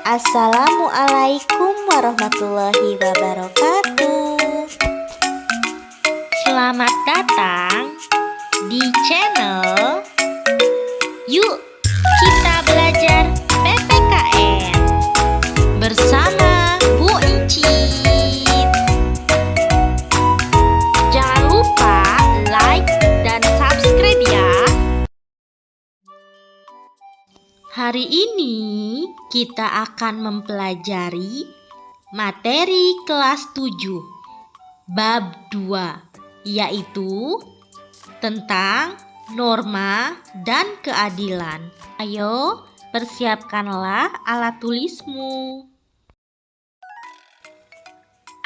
Assalamualaikum warahmatullahi wabarakatuh. Selamat datang di channel Yuk Kita Belajar PPKN bersama Bu Encit. Jangan lupa like dan subscribe ya. Hari ini kita akan mempelajari materi kelas 7 bab 2, yaitu tentang norma dan keadilan. Ayo, persiapkanlah alat tulismu.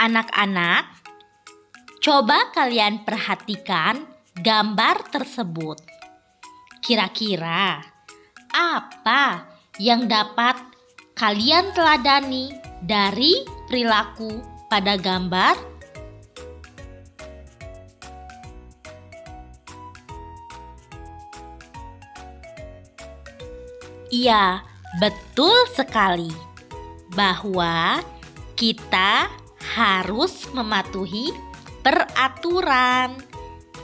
Anak-anak, coba kalian perhatikan gambar tersebut. Kira-kira apa yang dapat kalian teladani dari perilaku pada gambar? Iya, betul sekali bahwa kita harus mematuhi peraturan.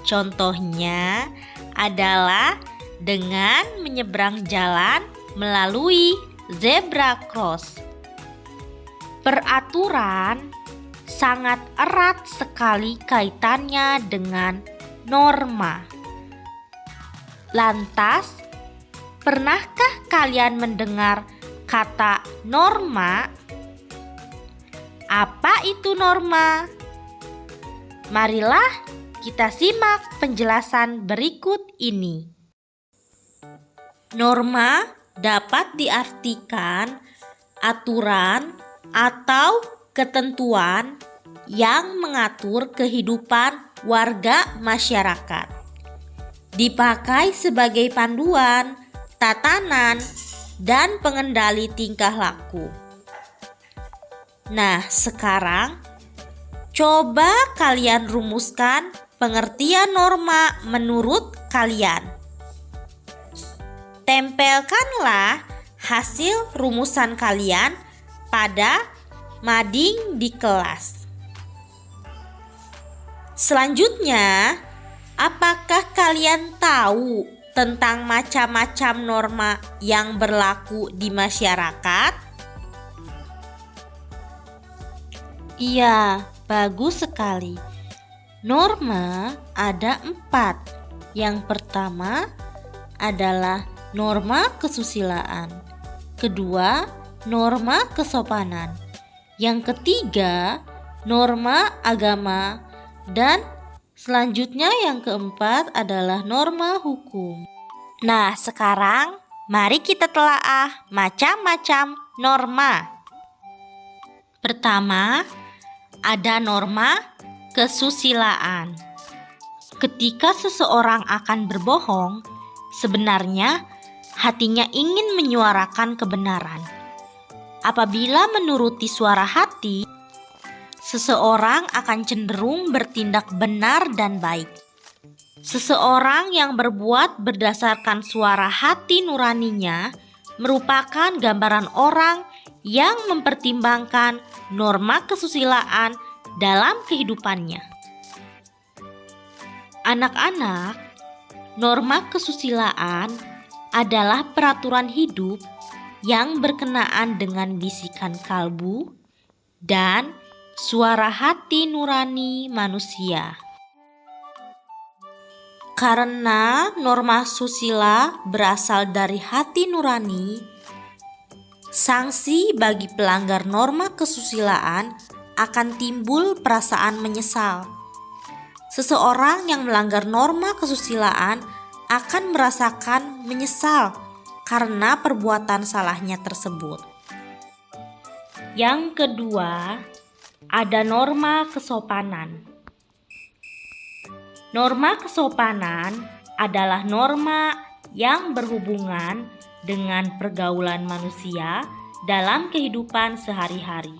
Contohnya adalah dengan menyeberang jalan melalui zebra cross. Peraturan sangat erat sekali kaitannya dengan norma. Lantas, pernahkah kalian mendengar kata norma? Apa itu norma? Marilah kita simak penjelasan berikut ini. Norma dapat diartikan aturan atau ketentuan yang mengatur kehidupan warga masyarakat. Dipakai sebagai panduan, tatanan, dan pengendali tingkah laku. Nah, sekarang coba kalian rumuskan pengertian norma menurut kalian. Tempelkanlah hasil rumusan kalian pada mading di kelas. Selanjutnya, apakah kalian tahu tentang macam-macam norma yang berlaku di masyarakat? Iya, bagus sekali. Norma ada 4. Yang pertama adalah norma kesusilaan. Kedua, norma kesopanan. Yang ketiga, norma agama. Dan selanjutnya yang keempat adalah norma hukum. Nah, sekarang mari kita telaah macam-macam norma. Pertama, ada norma kesusilaan. Ketika seseorang akan berbohong, sebenarnya hatinya ingin menyuarakan kebenaran. Apabila menuruti suara hati, seseorang akan cenderung bertindak benar dan baik. Seseorang yang berbuat berdasarkan suara hati nuraninya merupakan gambaran orang yang mempertimbangkan norma kesusilaan dalam kehidupannya. Anak-anak, norma kesusilaan adalah peraturan hidup yang berkenaan dengan bisikan kalbu dan suara hati nurani manusia. Karena norma susila berasal dari hati nurani, sanksi bagi pelanggar norma kesusilaan akan timbul perasaan menyesal. Seseorang yang melanggar norma kesusilaan akan merasakan menyesal karena perbuatan salahnya tersebut. Yang kedua, ada norma kesopanan. Norma kesopanan adalah norma yang berhubungan dengan pergaulan manusia dalam kehidupan sehari-hari.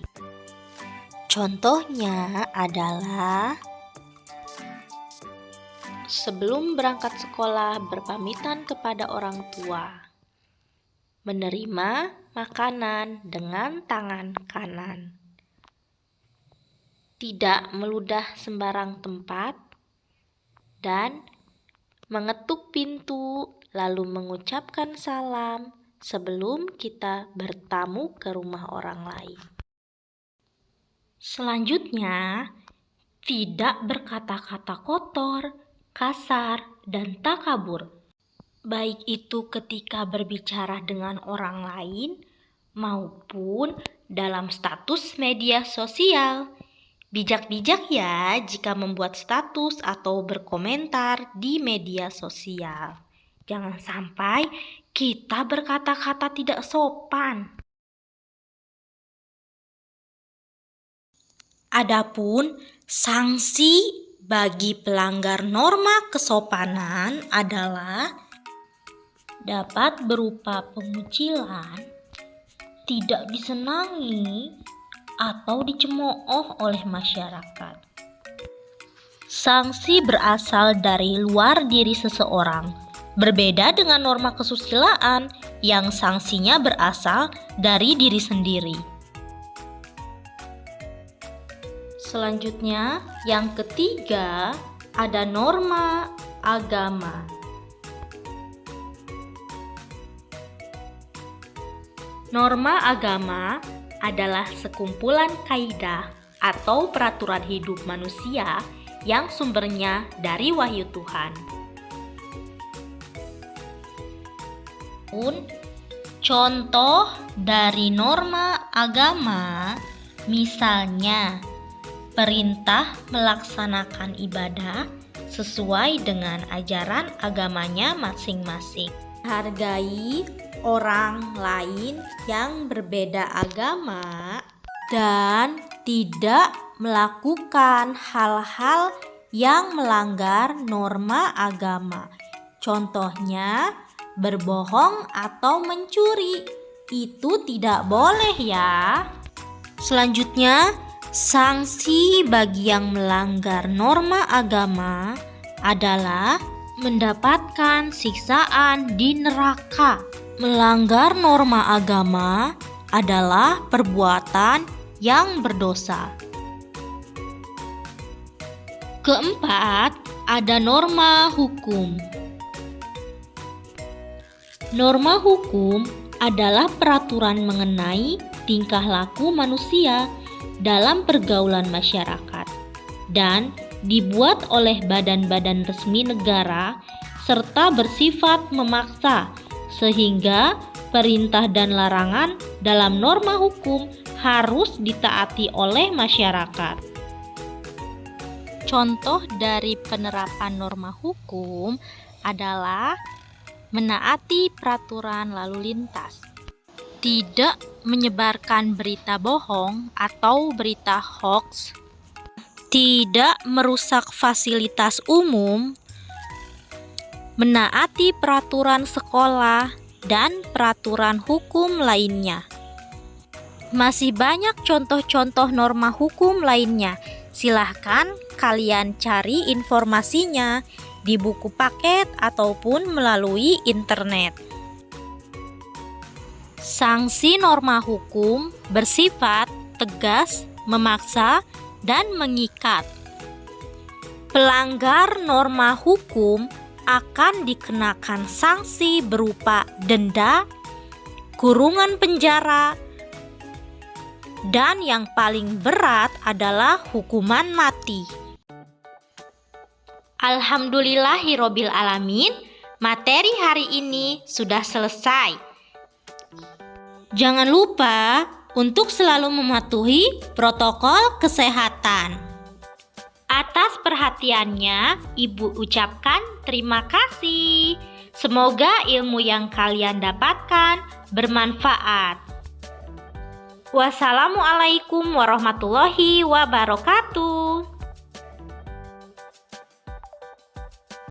Contohnya adalah sebelum berangkat sekolah berpamitan kepada orang tua, menerima makanan dengan tangan kanan. Tidak meludah sembarang tempat dan mengetuk pintu lalu mengucapkan salam sebelum kita bertamu ke rumah orang lain. Selanjutnya, tidak berkata-kata kotor, kasar, dan takabur. Baik itu ketika berbicara dengan orang lain maupun dalam status media sosial. Bijak-bijak ya jika membuat status atau berkomentar di media sosial. Jangan sampai kita berkata-kata tidak sopan. Adapun sanksi bagi pelanggar norma kesopanan adalah dapat berupa pengucilan, tidak disenangi, atau dicemooh oleh masyarakat. Sanksi berasal dari luar diri seseorang, berbeda dengan norma kesusilaan yang sanksinya berasal dari diri sendiri. Selanjutnya, yang ketiga, ada norma agama. Norma agama adalah sekumpulan kaidah atau peraturan hidup manusia yang sumbernya dari wahyu Tuhan. Contoh dari norma agama, misalnya perintah melaksanakan ibadah sesuai dengan ajaran agamanya masing-masing. Hargai orang lain yang berbeda agama dan tidak melakukan hal-hal yang melanggar norma agama. Contohnya, berbohong atau mencuri. Itu tidak boleh ya. Selanjutnya, sanksi bagi yang melanggar norma agama adalah mendapatkan siksaan di neraka. Melanggar norma agama adalah perbuatan yang berdosa. Keempat, ada norma hukum. Norma hukum adalah peraturan mengenai tingkah laku manusia dalam pergaulan masyarakat dan dibuat oleh badan-badan resmi negara serta bersifat memaksa sehingga perintah dan larangan dalam norma hukum harus ditaati oleh masyarakat. Contoh dari penerapan norma hukum adalah menaati peraturan lalu lintas, tidak menyebarkan berita bohong atau berita hoax, tidak merusak fasilitas umum, menaati peraturan sekolah, dan peraturan hukum lainnya. Masih banyak contoh-contoh norma hukum lainnya. Silahkan kalian cari informasinya di buku paket ataupun melalui internet. Sanksi norma hukum bersifat tegas, memaksa, dan mengikat. Pelanggar norma hukum akan dikenakan sanksi berupa denda, kurungan penjara, dan yang paling berat adalah hukuman mati. Alhamdulillahirobbil alamin, materi hari ini sudah selesai. Jangan lupa untuk selalu mematuhi protokol kesehatan. Atas perhatiannya, Ibu ucapkan terima kasih. Semoga ilmu yang kalian dapatkan bermanfaat. Wassalamualaikum warahmatullahi wabarakatuh.